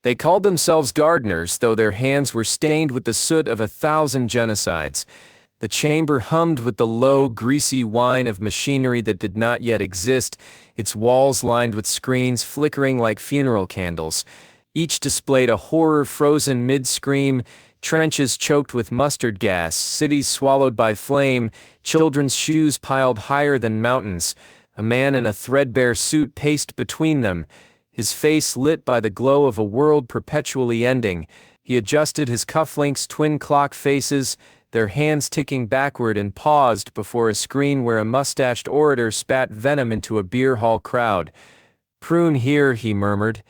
They called themselves gardeners, though their hands were stained with the soot of 1,000 genocides. The chamber hummed with the low, greasy whine of machinery that did not yet exist, its walls lined with screens flickering like funeral candles. Each displayed a horror frozen mid-scream, trenches choked with mustard gas, cities swallowed by flame, children's shoes piled higher than mountains. A man in a threadbare suit paced between them, his face lit by the glow of a world perpetually ending. He adjusted his cufflinks' twin clock faces, their hands ticking backward, and paused before a screen where a mustached orator spat venom into a beer hall crowd. "Prune here," he murmured,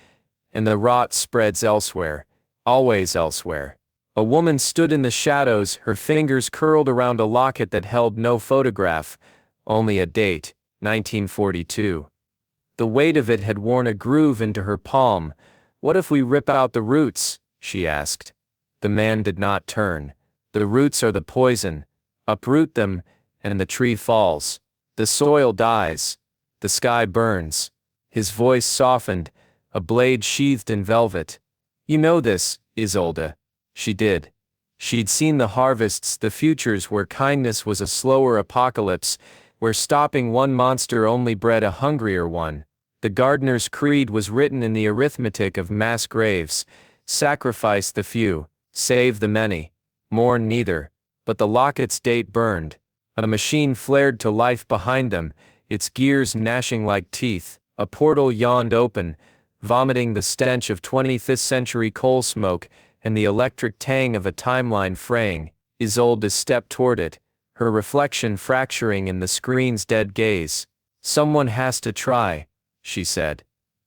"and the rot spreads elsewhere, always elsewhere." A woman stood in the shadows, her fingers curled around a locket that held no photograph, only a date, 1942. The weight of it had worn a groove into her palm. "What if we rip out the roots?" she asked. The man did not turn. "The roots are the poison. Uproot them, and the tree falls. The soil dies. The sky burns." His voice softened, a blade sheathed in velvet. "You know this, Isolde." She did. She'd seen the harvests, the futures where kindness was a slower apocalypse, where stopping one monster only bred a hungrier one. The gardener's creed was written in the arithmetic of mass graves. Sacrifice the few, save the many. Mourn neither. But the locket's date burned. A machine flared to life behind them, its gears gnashing like teeth. A portal yawned open, vomiting the stench of 25th century coal smoke and the electric tang of a timeline fraying. Isolde stepped toward it, her reflection fracturing in the screen's dead gaze. "Someone has to try," she said.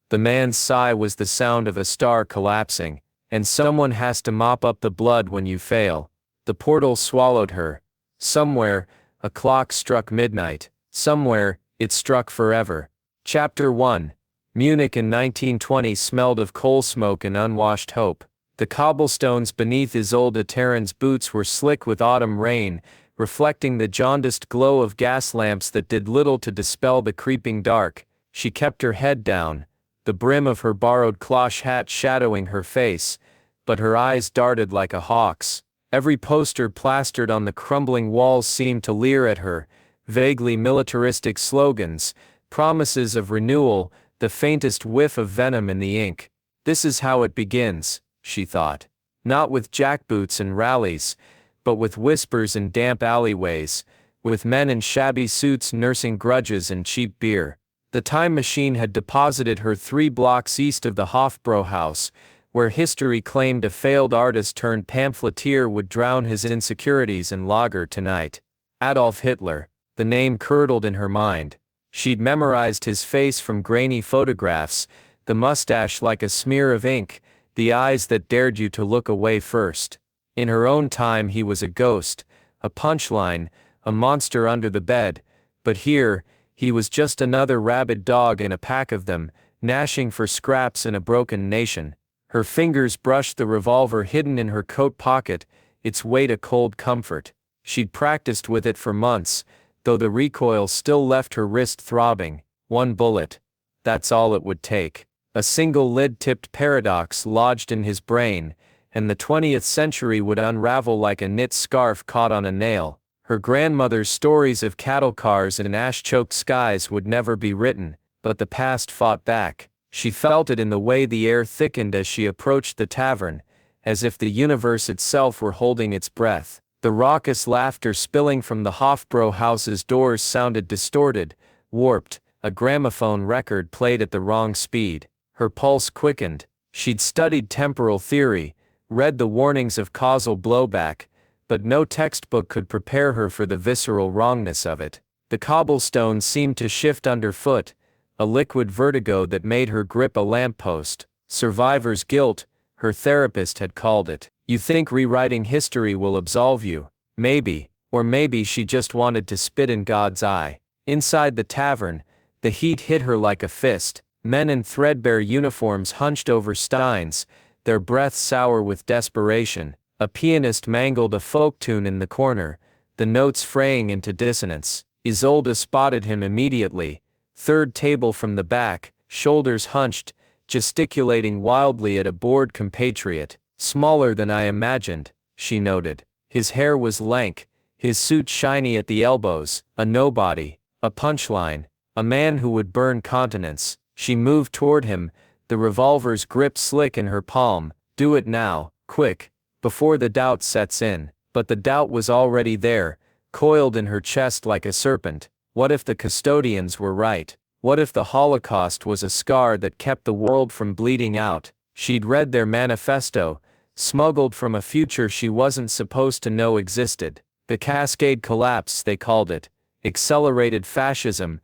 The man's sigh was the sound of a star collapsing. "And someone has to mop up the blood when you fail." The portal swallowed her. Somewhere, a clock struck midnight. Somewhere, it struck forever. Chapter 1. Munich in 1920 smelled of coal smoke and unwashed hope. The cobblestones beneath Isolde Taryn's boots were slick with autumn rain, reflecting the jaundiced glow of gas lamps that did little to dispel the creeping dark. She kept her head down, the brim of her borrowed cloche hat shadowing her face, but her eyes darted like a hawk's. Every poster plastered on the crumbling walls seemed to leer at her, vaguely militaristic slogans, promises of renewal, the faintest whiff of venom in the ink. "This is how it begins," she thought. Not with jackboots and rallies, but with whispers in damp alleyways, with men in shabby suits nursing grudges and cheap beer. The time machine had deposited her 3 blocks east of the Hofbräuhaus, where history claimed a failed artist turned pamphleteer would drown his insecurities in lager tonight. Adolf Hitler, the name curdled in her mind. She'd memorized his face from grainy photographs, the mustache like a smear of ink, the eyes that dared you to look away first. In her own time he was a ghost, a punchline, a monster under the bed, but here, he was just another rabid dog in a pack of them, gnashing for scraps in a broken nation. Her fingers brushed the revolver hidden in her coat pocket, its weight a cold comfort. She'd practiced with it for months, though the recoil still left her wrist throbbing. One bullet. That's all it would take. A single lid-tipped paradox lodged in his brain, and the 20th century would unravel like a knit scarf caught on a nail. Her grandmother's stories of cattle cars and ash-choked skies would never be written, but the past fought back. She felt it in the way the air thickened as she approached the tavern, as if the universe itself were holding its breath. The raucous laughter spilling from the Hofbräuhaus's doors sounded distorted, warped, a gramophone record played at the wrong speed. Her pulse quickened. She'd studied temporal theory, read the warnings of causal blowback, but no textbook could prepare her for the visceral wrongness of it. The cobblestones seemed to shift underfoot, a liquid vertigo that made her grip a lamppost. Survivor's guilt, her therapist had called it. You think rewriting history will absolve you? Maybe, or maybe she just wanted to spit in God's eye. Inside the tavern, the heat hit her like a fist. Men in threadbare uniforms hunched over steins, their breaths sour with desperation. A pianist mangled a folk tune in the corner, the notes fraying into dissonance. Isolde spotted him immediately. Third table from the back, shoulders hunched, gesticulating wildly at a bored compatriot. "Smaller than I imagined," she noted. His hair was lank, his suit shiny at the elbows, a nobody, a punchline, a man who would burn continents. She moved toward him, the revolver's grip slick in her palm. "Do it now, quick, before the doubt sets in." But the doubt was already there, coiled in her chest like a serpent. What if the custodians were right? What if the Holocaust was a scar that kept the world from bleeding out? She'd read their manifesto, smuggled from a future she wasn't supposed to know existed. The Cascade Collapse, they called it. Accelerated fascism.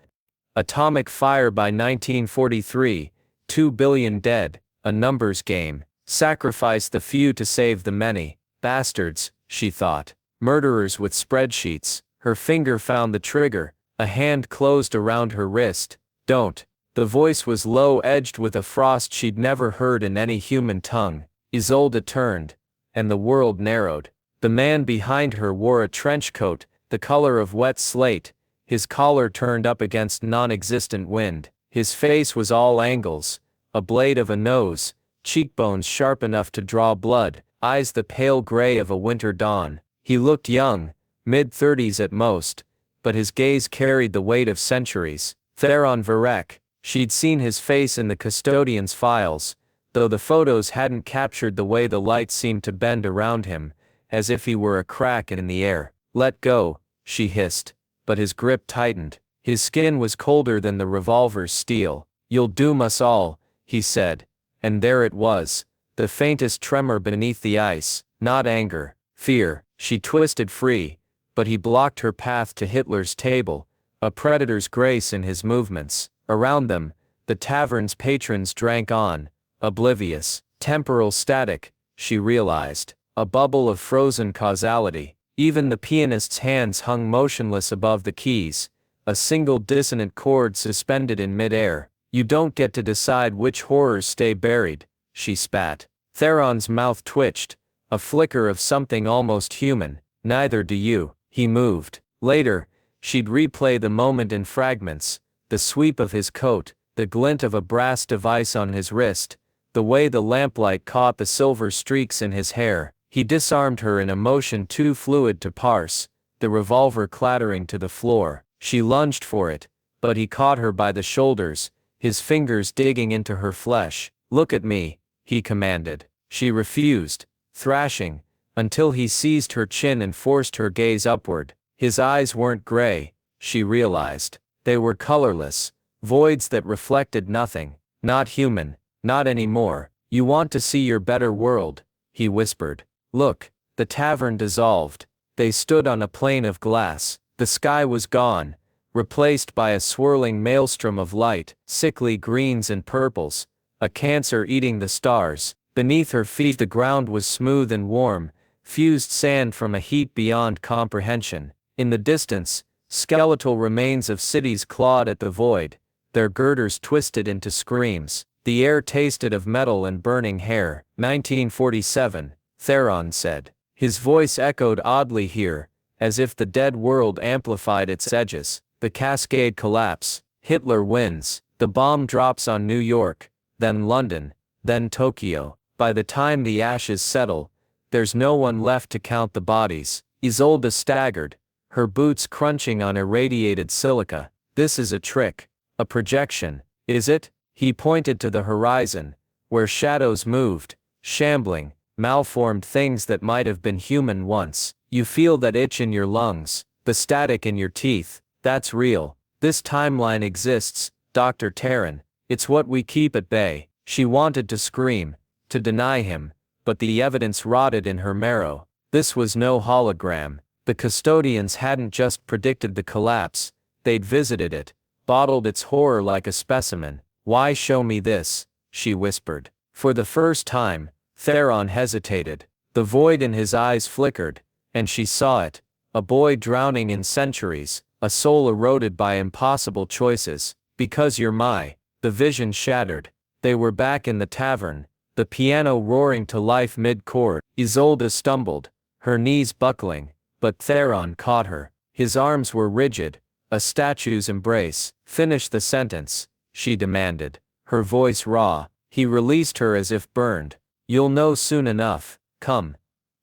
Atomic fire by 1943. 2 billion dead. A numbers game. Sacrifice the few to save the many. Bastards, she thought. Murderers with spreadsheets. Her finger found the trigger. A hand closed around her wrist. "Don't." The voice was low-edged with a frost she'd never heard in any human tongue. Isolde turned, and the world narrowed. The man behind her wore a trench coat, the color of wet slate, his collar turned up against non-existent wind. His face was all angles, a blade of a nose, cheekbones sharp enough to draw blood, eyes the pale gray of a winter dawn. He looked young, mid-30s at most, but his gaze carried the weight of centuries. Theron Varek. She'd seen his face in the custodian's files, though the photos hadn't captured the way the light seemed to bend around him, as if he were a crack in the air. "Let go," she hissed, but his grip tightened. His skin was colder than the revolver's steel. "You'll doom us all," he said, and there it was, the faintest tremor beneath the ice, not anger, fear. She twisted free, but he blocked her path to Hitler's table, a predator's grace in his movements. Around them, the tavern's patrons drank on, oblivious. Temporal static, she realized, a bubble of frozen causality. Even the pianist's hands hung motionless above the keys, a single dissonant chord suspended in mid-air. "You don't get to decide which horrors stay buried," she spat. Theron's mouth twitched, a flicker of something almost human. "Neither do you." He moved. Later, she'd replay the moment in fragments, the sweep of his coat, the glint of a brass device on his wrist, the way the lamplight caught the silver streaks in his hair. He disarmed her in a motion too fluid to parse, the revolver clattering to the floor. She lunged for it, but he caught her by the shoulders, his fingers digging into her flesh. "Look at me," he commanded. She refused, thrashing, until he seized her chin and forced her gaze upward. His eyes weren't gray, she realized. They were colorless, voids that reflected nothing. Not human, not anymore. "You want to see your better world," he whispered. "Look." The tavern dissolved. They stood on a plain of glass. The sky was gone, replaced by a swirling maelstrom of light, sickly greens and purples, a cancer eating the stars. Beneath her feet the ground was smooth and warm, fused sand from a heat beyond comprehension. In the distance, skeletal remains of cities clawed at the void, their girders twisted into screams. The air tasted of metal and burning hair. 1947, Theron said. His voice echoed oddly here, as if the dead world amplified its edges. The Cascade Collapse. Hitler wins. The bomb drops on New York, then London, then Tokyo. By the time the ashes settle, there's no one left to count the bodies. Isolde staggered, her boots crunching on irradiated silica. "This is a trick. A projection, is it?" He pointed to the horizon, where shadows moved, shambling, malformed things that might have been human once. "You feel that itch in your lungs, the static in your teeth. That's real. This timeline exists, Dr. Taryn. It's what we keep at bay." She wanted to scream, to deny him, but the evidence rotted in her marrow. This was no hologram. The custodians hadn't just predicted the collapse, they'd visited it, bottled its horror like a specimen. "Why show me this?" she whispered. For the first time, Theron hesitated. The void in his eyes flickered, and she saw it. A boy drowning in centuries, a soul eroded by impossible choices. "Because you're my..." The vision shattered. They were back in the tavern, the piano roaring to life mid-chord. Isolde stumbled, her knees buckling, but Theron caught her. His arms were rigid, a statue's embrace. "Finish the sentence," she demanded, her voice raw. He released her as if burned. You'll know soon enough, come.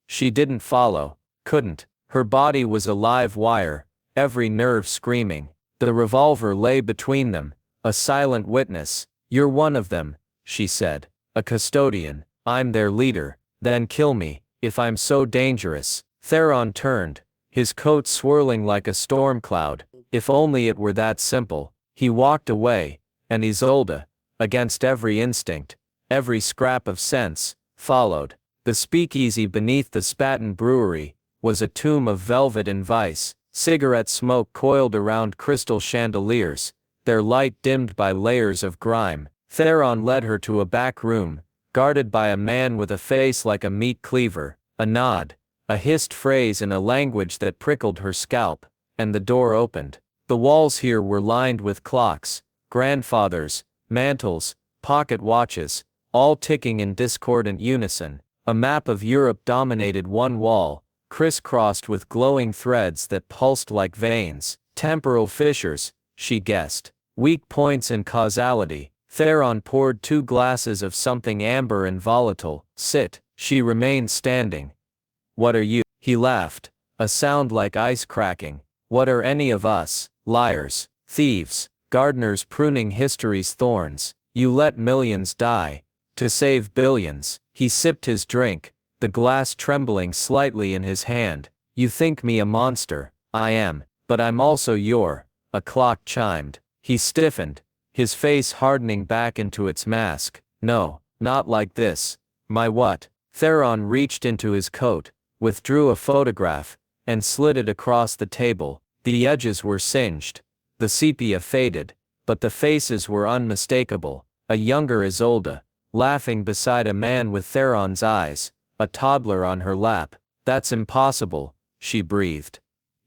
She didn't follow, couldn't. Her body was a live wire, every nerve screaming. The revolver lay between them, a silent witness. You're one of them, she said. A custodian. I'm their leader. Then kill me, if I'm so dangerous. Theron turned, his coat swirling like a storm cloud. If only it were that simple. He walked away, and Isolde, against every instinct, every scrap of sense, followed. The speakeasy beneath the Spaten brewery was a tomb of velvet and vice. Cigarette smoke coiled around crystal chandeliers, their light dimmed by layers of grime. Theron led her to a back room, guarded by a man with a face like a meat cleaver. A nod, a hissed phrase in a language that prickled her scalp, and the door opened. The walls here were lined with clocks, grandfathers, mantles, pocket watches, all ticking in discordant unison. A map of Europe dominated one wall, crisscrossed with glowing threads that pulsed like veins. Temporal fissures, she guessed. Weak points in causality. Theron poured 2 glasses of something amber and volatile. Sit. She remained standing. What are you? He laughed, a sound like ice cracking. What are any of us? Liars, thieves, gardeners pruning history's thorns. You let millions die, to save billions. He sipped his drink, the glass trembling slightly in his hand. You think me a monster. I am, but I'm also your. A clock chimed. He stiffened, his face hardening back into its mask. No, not like this. My what? Theron reached into his coat, withdrew a photograph, and slid it across the table. The edges were singed, the sepia faded, but the faces were unmistakable. A younger Isolde, laughing beside a man with Theron's eyes, a toddler on her lap. That's impossible, she breathed.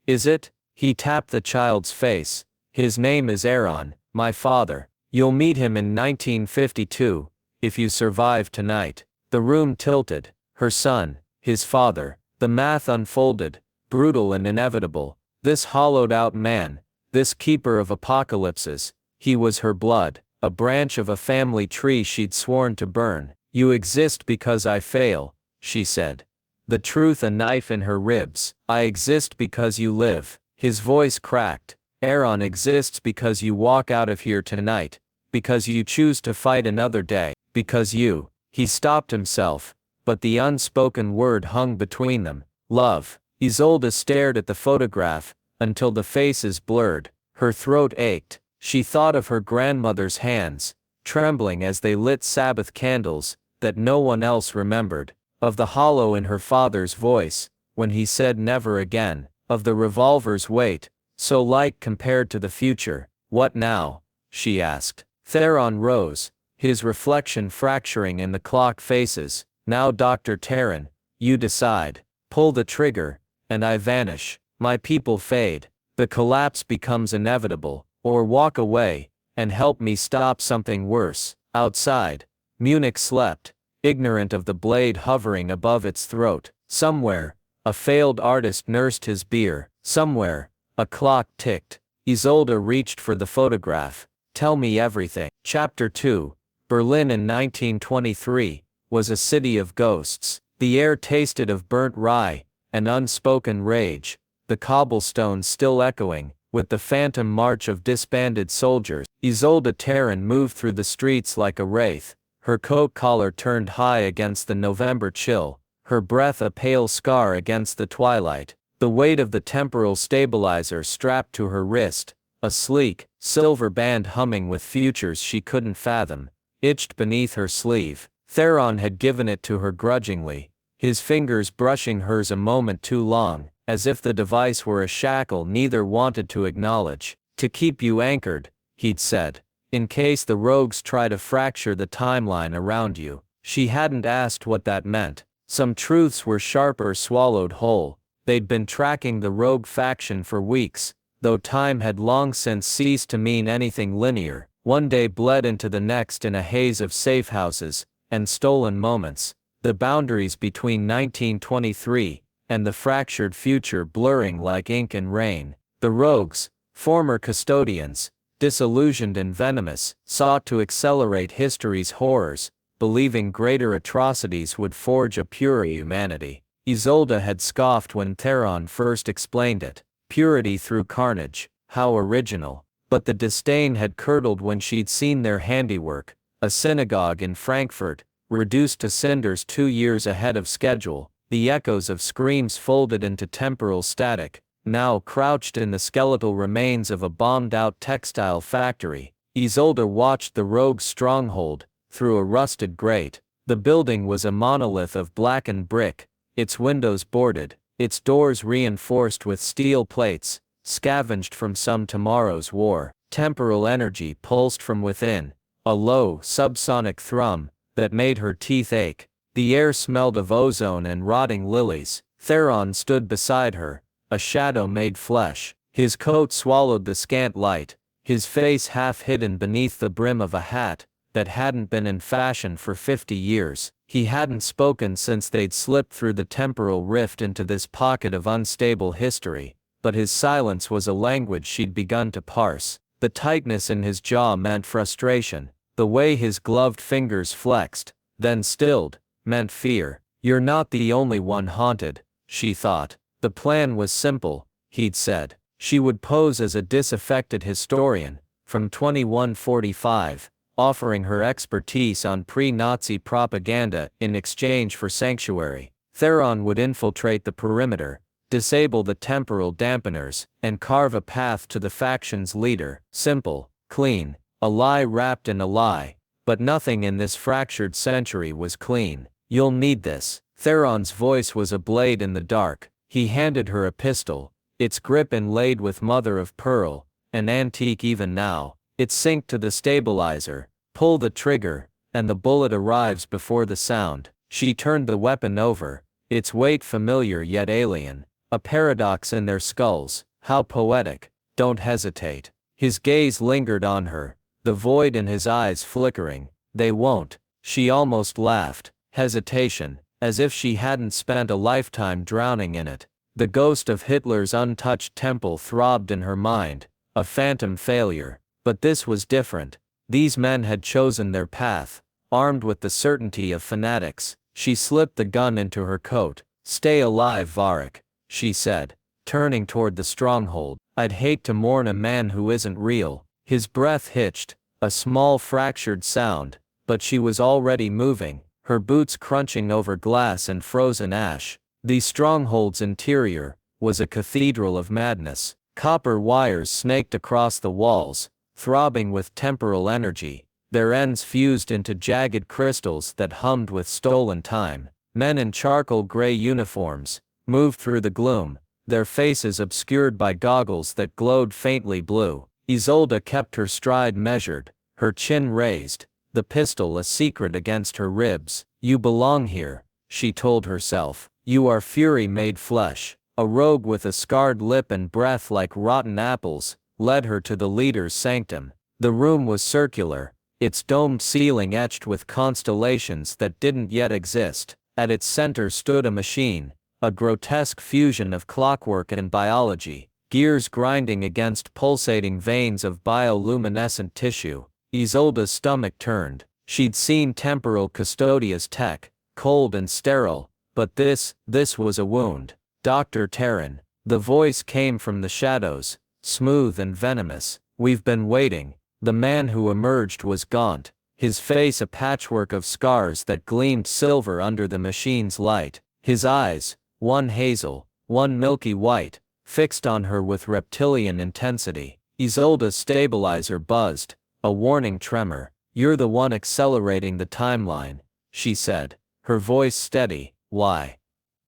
Is it? He tapped the child's face. His name is Aaron, my father. You'll meet him in 1952, if you survive tonight. The room tilted. Her son, his father. The math unfolded, brutal and inevitable. This hollowed-out man, this keeper of apocalypses, he was her blood, a branch of a family tree she'd sworn to burn. You exist because I fail, she said. The truth a knife in her ribs. I exist because you live. His voice cracked. Aaron exists because you walk out of here tonight, because you choose to fight another day, because you. He stopped himself, but the unspoken word hung between them. Love. Isolde stared at the photograph, until the faces blurred. Her throat ached. She thought of her grandmother's hands, trembling as they lit Sabbath candles, that no one else remembered. Of the hollow in her father's voice, when he said never again. Of the revolver's weight, so light compared to the future. What now? She asked. Theron rose, his reflection fracturing in the clock faces. Now Dr. Taryn, you decide. Pull the trigger, and I vanish. My people fade. The collapse becomes inevitable. Or walk away, and help me stop something worse. Outside, Munich slept, ignorant of the blade hovering above its throat. Somewhere, a failed artist nursed his beer. Somewhere, a clock ticked. Isolde reached for the photograph. Tell me everything. Chapter 2. Berlin in 1923 was a city of ghosts. The air tasted of burnt rye and unspoken rage, the cobblestones still echoing with the phantom march of disbanded soldiers. Isolde Taryn moved through the streets like a wraith, her coat collar turned high against the November chill, her breath a pale scar against the twilight, the weight of the temporal stabilizer strapped to her wrist, a sleek, silver band humming with futures she couldn't fathom, itched beneath her sleeve. Theron had given it to her grudgingly, his fingers brushing hers a moment too long, as if the device were a shackle neither wanted to acknowledge. To keep you anchored, he'd said, in case the rogues try to fracture the timeline around you. She hadn't asked what that meant. Some truths were sharper swallowed whole. They'd been tracking the rogue faction for weeks, though time had long since ceased to mean anything linear. One day bled into the next in a haze of safe houses and stolen moments, the boundaries between 1923 and the fractured future blurring like ink and rain. The rogues, former custodians, disillusioned and venomous, sought to accelerate history's horrors, believing greater atrocities would forge a purer humanity. Isolde had scoffed when Theron first explained it. Purity through carnage, how original. But the disdain had curdled when she'd seen their handiwork, a synagogue in Frankfurt, reduced to cinders 2 years ahead of schedule, the echoes of screams folded into temporal static, now crouched in the skeletal remains of a bombed-out textile factory. Isolde watched the rogue's stronghold, through a rusted grate. The building was a monolith of blackened brick, its windows boarded, its doors reinforced with steel plates, scavenged from some tomorrow's war. Temporal energy pulsed from within, a low, subsonic thrum that made her teeth ache. The air smelled of ozone and rotting lilies. Theron stood beside her, a shadow made flesh. His coat swallowed the scant light, his face half hidden beneath the brim of a hat that hadn't been in fashion for 50 years. He hadn't spoken since they'd slipped through the temporal rift into this pocket of unstable history, but his silence was a language she'd begun to parse. The tightness in his jaw meant frustration. The way his gloved fingers flexed, then stilled, meant fear. You're not the only one haunted, she thought. The plan was simple, he'd said. She would pose as a disaffected historian, from 2145, offering her expertise on pre-Nazi propaganda in exchange for sanctuary. Theron would infiltrate the perimeter, disable the temporal dampeners, and carve a path to the faction's leader. Simple, clean, a lie wrapped in a lie, but nothing in this fractured century was clean. You'll need this. Theron's voice was a blade in the dark. He handed her a pistol, its grip inlaid with mother of pearl, an antique even now. It synced to the stabilizer. Pull the trigger, and the bullet arrives before the sound. She turned the weapon over, its weight familiar yet alien. A paradox in their skulls. How poetic. Don't hesitate. His gaze lingered on her, the void in his eyes flickering. They won't. She almost laughed. Hesitation, as if she hadn't spent a lifetime drowning in it. The ghost of Hitler's untouched temple throbbed in her mind, a phantom failure. But this was different. These men had chosen their path, armed with the certainty of fanatics. She slipped the gun into her coat. Stay alive, Varek, she said, turning toward the stronghold. I'd hate to mourn a man who isn't real. His breath hitched, a small fractured sound, but she was already moving, her boots crunching over glass and frozen ash. The stronghold's interior was a cathedral of madness. Copper wires snaked across the walls, throbbing with temporal energy, their ends fused into jagged crystals that hummed with stolen time. Men in charcoal gray uniforms moved through the gloom, their faces obscured by goggles that glowed faintly blue. Isolde kept her stride measured, her chin raised, the pistol a secret against her ribs. You belong here, she told herself. You are fury made flesh. A rogue with a scarred lip and breath like rotten apples led her to the leader's sanctum. The room was circular, its domed ceiling etched with constellations that didn't yet exist. At its center stood a machine, a grotesque fusion of clockwork and biology, gears grinding against pulsating veins of bioluminescent tissue. Isolde's stomach turned. She'd seen Temporis Custodia's tech, cold and sterile, but this was a wound. Dr. Taryn. The voice came from the shadows, smooth and venomous. We've been waiting. The man who emerged was gaunt, his face a patchwork of scars that gleamed silver under the machine's light. His eyes, one hazel, one milky white, fixed on her with reptilian intensity. Isolde's stabilizer buzzed, a warning tremor. You're the one accelerating the timeline, she said, her voice steady. Why?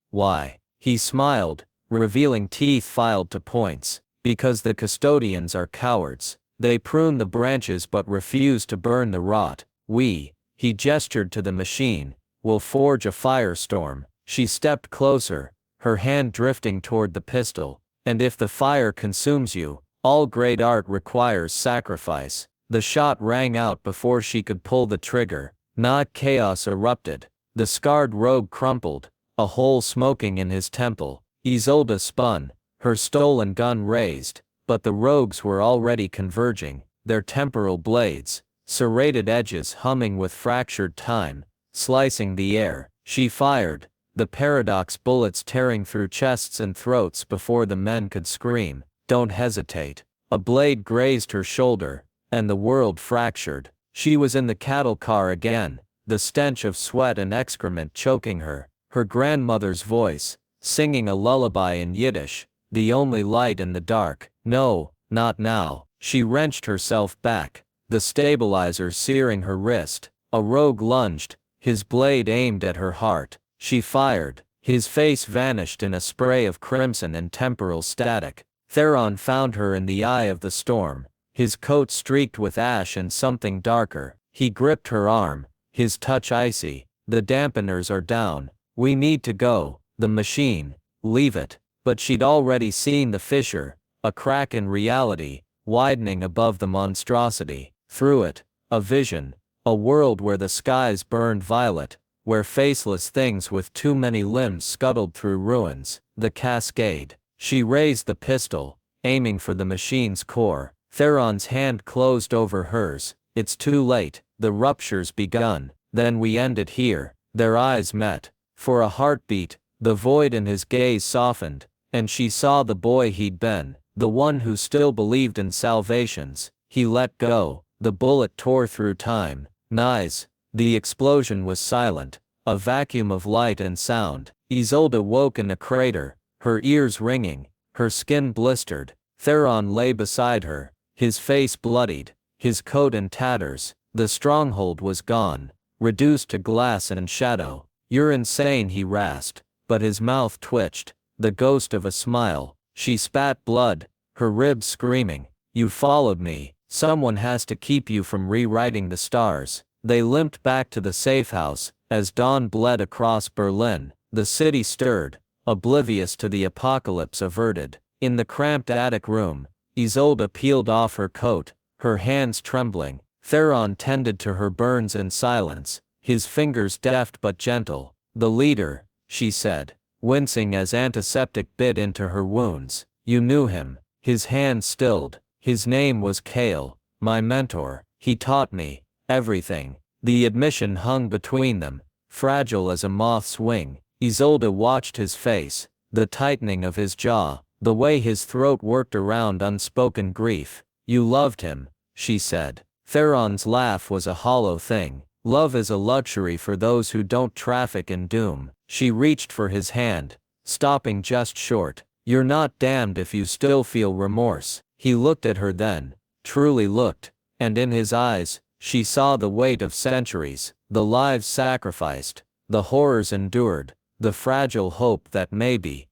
Why? He smiled, revealing teeth filed to points. Because the custodians are cowards. They prune the branches but refuse to burn the rot. He gestured to the machine, will forge a firestorm. She stepped closer, her hand drifting toward the pistol. And if the fire consumes you, all great art requires sacrifice. The shot rang out before she could pull the trigger. Not chaos erupted. The scarred rogue crumpled, a hole smoking in his temple. Isolde spun, her stolen gun raised, but the rogues were already converging. their temporal blades, serrated edges humming with fractured time, slicing the air. She fired, the paradox bullets tearing through chests and throats before the men could scream. Don't hesitate. A blade grazed her shoulder, and the world fractured. She was in the cattle car again, the stench of sweat and excrement choking her, her grandmother's voice, singing a lullaby in Yiddish, the only light in the dark. No, not now. She wrenched herself back, the stabilizer searing her wrist. A rogue lunged, his blade aimed at her heart. She fired, his face vanished in a spray of crimson and temporal static. Theron found her in the eye of the storm, his coat streaked with ash and something darker. He gripped her arm, his touch icy. The dampeners are down. We need to go. The machine. Leave it. But she'd already seen the fissure, a crack in reality, widening above the monstrosity. Through it, a vision, a world where the skies burned violet, where faceless things with too many limbs scuttled through ruins. The cascade. She raised the pistol, aiming for the machine's core. Theron's hand closed over hers. It's too late. The rupture's begun. Then we end it here. Their eyes met. For a heartbeat, the void in his gaze softened, and she saw the boy he'd been, the one who still believed in salvations. He let go. The bullet tore through time. Nice. The explosion was silent, a vacuum of light and sound. Isolde woke in a crater, her ears ringing, her skin blistered. Theron lay beside her, his face bloodied, his coat in tatters. The stronghold was gone, reduced to glass and shadow. You're insane, he rasped, but his mouth twitched, the ghost of a smile. She spat blood, her ribs screaming. You followed me. Someone has to keep you from rewriting the stars. They limped back to the safe house, as dawn bled across Berlin. The city stirred, oblivious to the apocalypse averted. In the cramped attic room, Isolde peeled off her coat, her hands trembling. Theron tended to her burns in silence, his fingers deft but gentle. The leader, she said, wincing as antiseptic bit into her wounds. You knew him. His hand stilled. His name was Kale, my mentor. He taught me everything. The admission hung between them, fragile as a moth's wing. Isolde watched his face, the tightening of his jaw, the way his throat worked around unspoken grief. You loved him, she said. Theron's laugh was a hollow thing. Love is a luxury for those who don't traffic in doom. She reached for his hand, stopping just short. You're not damned if you still feel remorse. He looked at her then, truly looked, and in his eyes, she saw the weight of centuries, the lives sacrificed, the horrors endured, the fragile hope that maybe,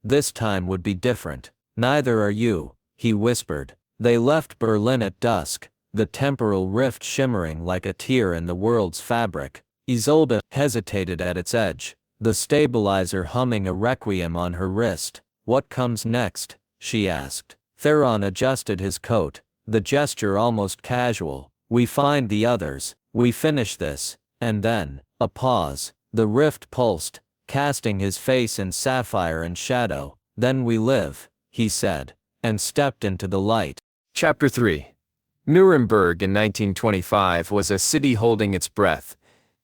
this time would be different. Neither are you, he whispered. They left Berlin at dusk, the temporal rift shimmering like a tear in the world's fabric. Isolde hesitated at its edge, the stabilizer humming a requiem on her wrist. What comes next? She asked. Theron adjusted his coat, the gesture almost casual. We find the others, we finish this, and then, a pause. The rift pulsed, casting his face in sapphire and shadow. Then we live, he said, and stepped into the light. Chapter 3. Nuremberg in 1925 was a city holding its breath.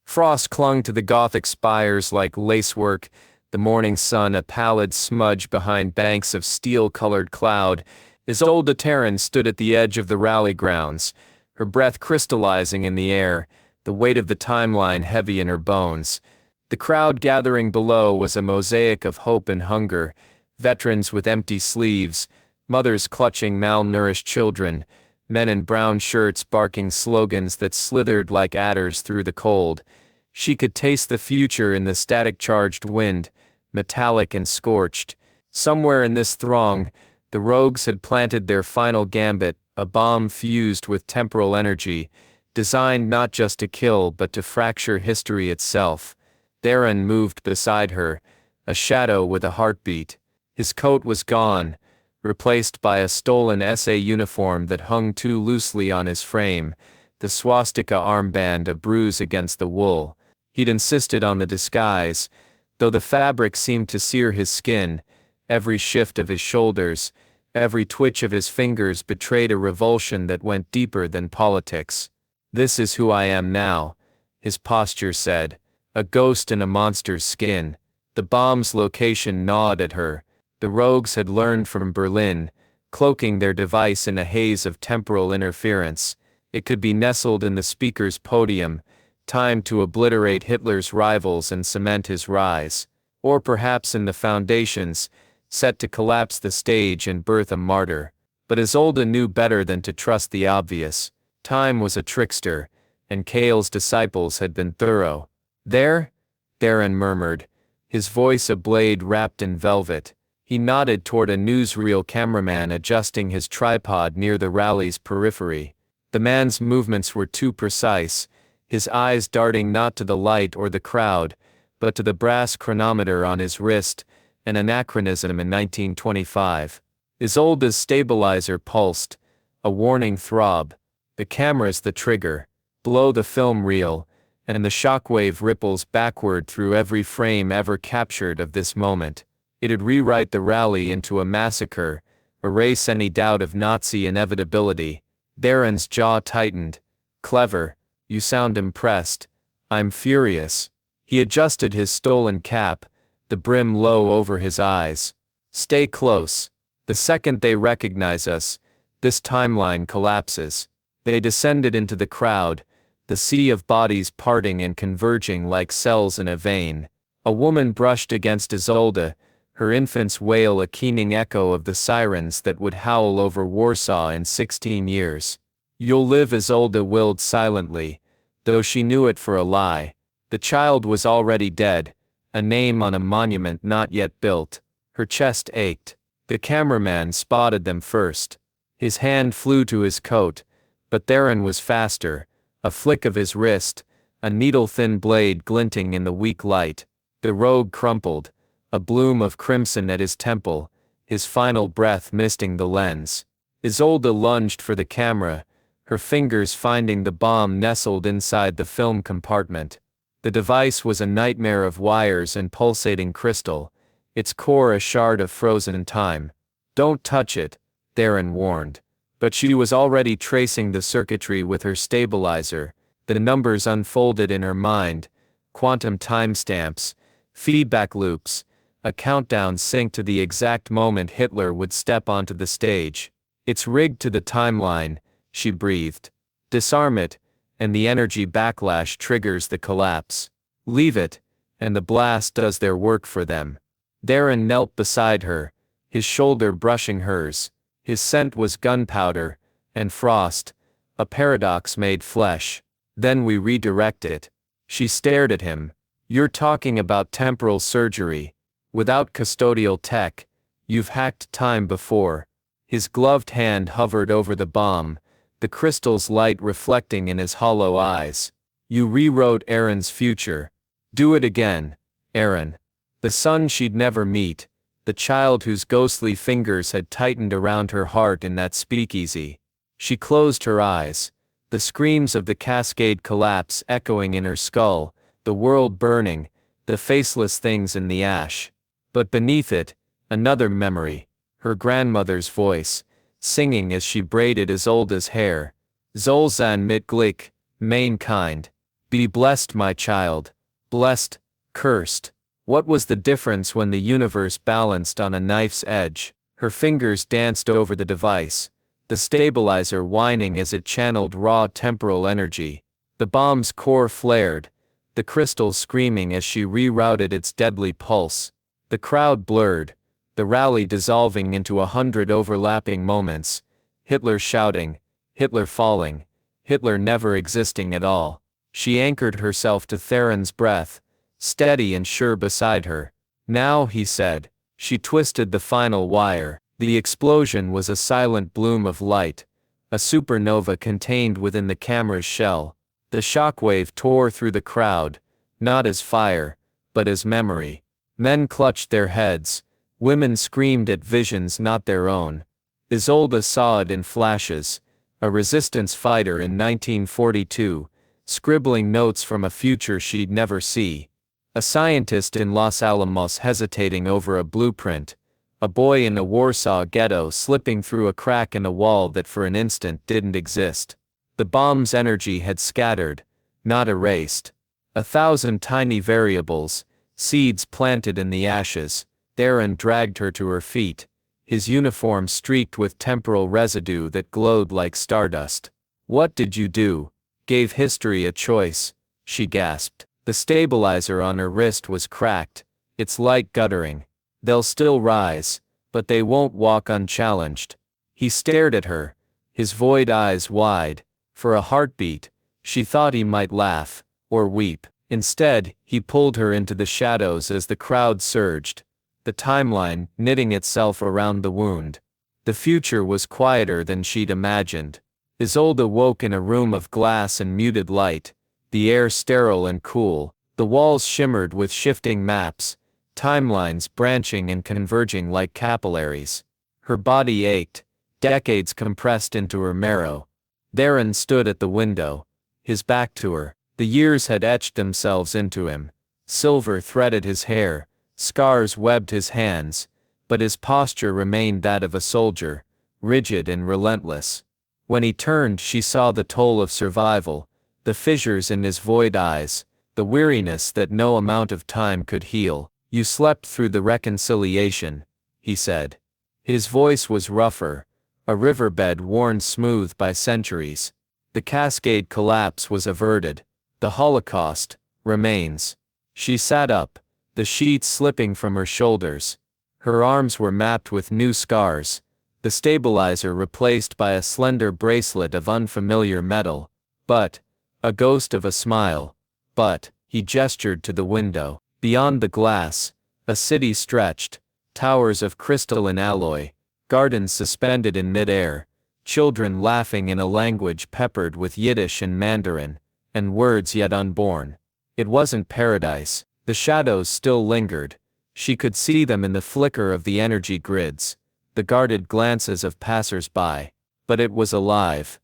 Frost clung to the Gothic spires like lacework, the morning sun a pallid smudge behind banks of steel-colored cloud. Isolde Taryn stood at the edge of the rally grounds, her breath crystallizing in the air, the weight of the timeline heavy in her bones. The crowd gathering below was a mosaic of hope and hunger, veterans with empty sleeves, mothers clutching malnourished children, men in brown shirts barking slogans that slithered like adders through the cold. She could taste the future in the static-charged wind, metallic and scorched. Somewhere in this throng, the rogues had planted their final gambit, a bomb fused with temporal energy, designed not just to kill but to fracture history itself. Theron moved beside her, a shadow with a heartbeat. His coat was gone, replaced by a stolen SA uniform that hung too loosely on his frame, the swastika armband a bruise against the wool. He'd insisted on the disguise, though the fabric seemed to sear his skin, every shift of his shoulders, Every twitch of his fingers betrayed a revulsion that went deeper than politics. "This is who I am now," his posture said. "A ghost in a monster's skin." The bomb's location gnawed at her. The rogues had learned from Berlin, cloaking their device in a haze of temporal interference. It could be nestled in the speaker's podium, timed to obliterate Hitler's rivals and cement his rise. Or perhaps in the foundations, set to collapse the stage and birth a martyr. But Isolde knew better than to trust the obvious. Time was a trickster, and Kale's disciples had been thorough. "There?" Theron murmured, his voice a blade wrapped in velvet. He nodded toward a newsreel cameraman adjusting his tripod near the rally's periphery. The man's movements were too precise, his eyes darting not to the light or the crowd, but to the brass chronometer on his wrist, an anachronism in 1925. Isolde's stabilizer pulsed, a warning throb. The camera's the trigger. Blow the film reel, and the shockwave ripples backward through every frame ever captured of this moment. It'd rewrite the rally into a massacre, erase any doubt of Nazi inevitability. Theron's jaw tightened. "Clever. You sound impressed." "I'm furious." He adjusted his stolen cap, the brim low over his eyes. "Stay close. The second they recognize us, this timeline collapses." They descended into the crowd, the sea of bodies parting and converging like cells in a vein. A woman brushed against Isolde, her infant's wail a keening echo of the sirens that would howl over Warsaw in 16 years. "You'll live," Isolde willed silently, though she knew it for a lie. The child was already dead, a name on a monument not yet built. Her chest ached. The cameraman spotted them first. His hand flew to his coat, but Theron was faster, a flick of his wrist, a needle-thin blade glinting in the weak light. The rogue crumpled, a bloom of crimson at his temple, his final breath misting the lens. Isolde lunged for the camera, her fingers finding the bomb nestled inside the film compartment. The device was a nightmare of wires and pulsating crystal, its core a shard of frozen time. "Don't touch it," Theron warned. But she was already tracing the circuitry with her stabilizer, the numbers unfolded in her mind, quantum timestamps, feedback loops, a countdown synced to the exact moment Hitler would step onto the stage. "It's rigged to the timeline," she breathed. "Disarm it, and the energy backlash triggers the collapse. Leave it, and the blast does their work for them." Theron knelt beside her, his shoulder brushing hers. His scent was gunpowder, and frost, a paradox made flesh. "Then we redirect it." She stared at him. "You're talking about temporal surgery. Without custodial tech, you've hacked time before." His gloved hand hovered over the bomb, the crystal's light reflecting in his hollow eyes. "You rewrote Aaron's future. Do it again, Aaron." The son she'd never meet, the child whose ghostly fingers had tightened around her heart in that speakeasy. She closed her eyes, the screams of the cascade collapse echoing in her skull, the world burning, the faceless things in the ash. But beneath it, another memory, her grandmother's voice, singing as she braided Isolde's hair. "Soll sein mit Glück, mein Kind. Be blessed, my child. Blessed, cursed." What was the difference when the universe balanced on a knife's edge? Her fingers danced over the device, the stabilizer whining as it channeled raw temporal energy. The bomb's core flared, the crystal screaming as she rerouted its deadly pulse. The crowd blurred, the rally dissolving into 100 overlapping moments. Hitler shouting, Hitler falling, Hitler never existing at all. She anchored herself to Theron's breath, steady and sure beside her. "Now," he said. She twisted the final wire. The explosion was a silent bloom of light, a supernova contained within the camera's shell. The shockwave tore through the crowd, not as fire, but as memory. Men clutched their heads, women screamed at visions not their own. Isolde saw it in flashes, a resistance fighter in 1942, scribbling notes from a future she'd never see. A scientist in Los Alamos hesitating over a blueprint, A boy in a Warsaw ghetto slipping through a crack in a wall that for an instant didn't exist. The bomb's energy had scattered, not erased. 1,000 tiny variables, seeds planted in the ashes. Theron dragged her to her feet, his uniform streaked with temporal residue that glowed like stardust. "What did you do?" "Gave history a choice," she gasped. The stabilizer on her wrist was cracked, its light guttering. "They'll still rise, but they won't walk unchallenged." He stared at her, his void eyes wide. For a heartbeat, she thought he might laugh, or weep. Instead, he pulled her into the shadows as the crowd surged, the timeline knitting itself around the wound. The future was quieter than she'd imagined. Isolde woke in a room of glass and muted light, the air sterile and cool. The walls shimmered with shifting maps, timelines branching and converging like capillaries. Her body ached, decades compressed into her marrow. Theron stood at the window, his back to her. The years had etched themselves into him. Silver threaded his hair, scars webbed his hands, but his posture remained that of a soldier, rigid and relentless. When he turned, she saw the toll of survival, the fissures in his void eyes, the weariness that no amount of time could heal. "You slept through the reconciliation," he said. His voice was rougher, a riverbed worn smooth by centuries. The Cascade collapse was averted. The Holocaust remains. She sat up, the sheets slipping from her shoulders. Her arms were mapped with new scars, the stabilizer replaced by a slender bracelet of unfamiliar metal. "But," a ghost of a smile, "but," he gestured to the window. Beyond the glass, a city stretched, towers of crystalline alloy, gardens suspended in mid-air, children laughing in a language peppered with Yiddish and Mandarin, and words yet unborn. It wasn't paradise. The shadows still lingered. She could see them in the flicker of the energy grids, the guarded glances of passers-by. But it was alive.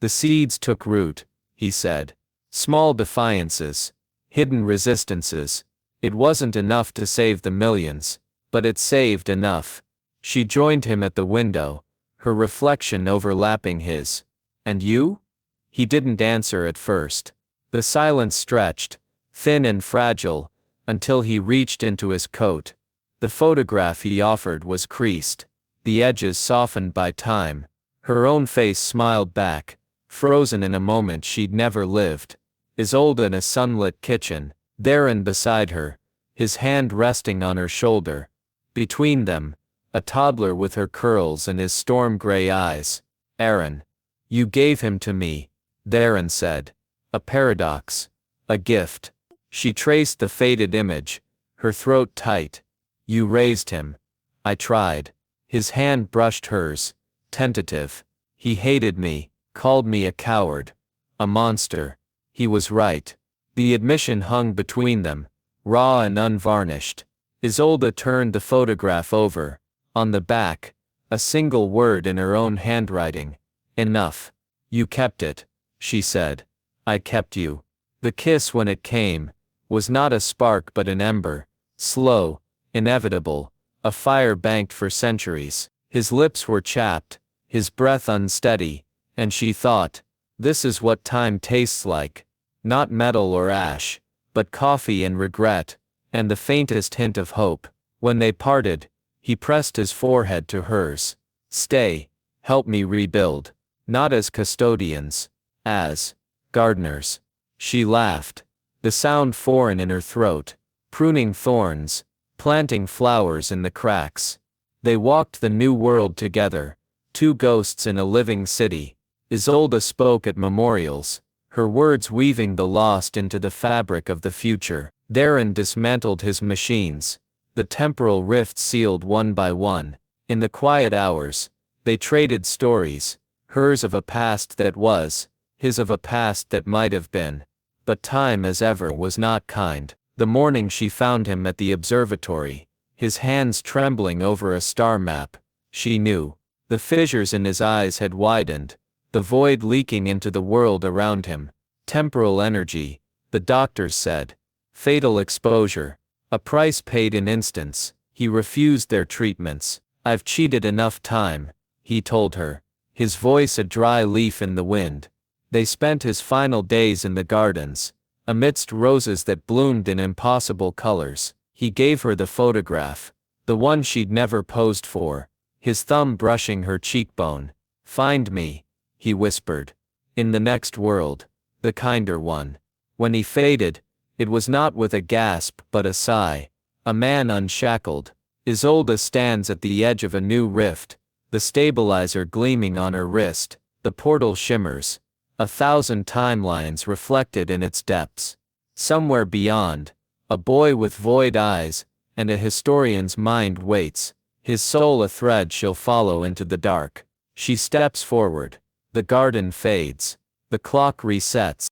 The seeds took root, he said. Small defiances, hidden resistances. It wasn't enough to save the millions, but it saved enough. She joined him at the window, her reflection overlapping his. "And you?" He didn't answer at first. The silence stretched, thin and fragile, until he reached into his coat. The photograph he offered was creased, the edges softened by time. Her own face smiled back, frozen in a moment she'd never lived. Isolde in a sunlit kitchen, Theron beside her, his hand resting on her shoulder. Between them, a toddler with her curls and his storm-gray eyes. "Aaron, you gave him to me," Theron said. "A paradox. A gift." She traced the faded image, her throat tight. "You raised him." "I tried." His hand brushed hers, tentative. "He hated me, called me a coward. A monster." He was right. The admission hung between them, raw and unvarnished. Isolde turned the photograph over. On the back, a single word in her own handwriting. "Enough. You kept it," she said. "I kept you." The kiss, when it came, was not a spark but an ember, slow, inevitable, a fire banked for centuries. His lips were chapped, his breath unsteady, and she thought, this is what time tastes like. Not metal or ash, but coffee and regret, and the faintest hint of hope. When they parted, he pressed his forehead to hers. "Stay, help me rebuild. Not as custodians, as gardeners." She laughed, the sound foreign in her throat, pruning thorns, planting flowers in the cracks. They walked the new world together, two ghosts in a living city. Isolde spoke at memorials, her words weaving the lost into the fabric of the future. Theron dismantled his machines, the temporal rifts sealed one by one. In the quiet hours, they traded stories, hers of a past that was, his of a past that might have been. But time, as ever, was not kind. The morning she found him at the observatory, his hands trembling over a star map, she knew. The fissures in his eyes had widened, the void leaking into the world around him. Temporal energy, the doctors said. Fatal exposure. A price paid in instants. He refused their treatments. "I've cheated enough time," he told her, his voice a dry leaf in the wind. They spent his final days in the gardens, amidst roses that bloomed in impossible colors. He gave her the photograph, the one she'd never posed for, his thumb brushing her cheekbone. "Find me," he whispered, "in the next world, the kinder one." When he faded, it was not with a gasp but a sigh. A man unshackled. Isolde stands at the edge of a new rift, the stabilizer gleaming on her wrist. The portal shimmers, 1,000 timelines reflected in its depths. Somewhere beyond, a boy with void eyes, and a historian's mind waits, his soul a thread she'll follow into the dark. She steps forward. The garden fades. The clock resets.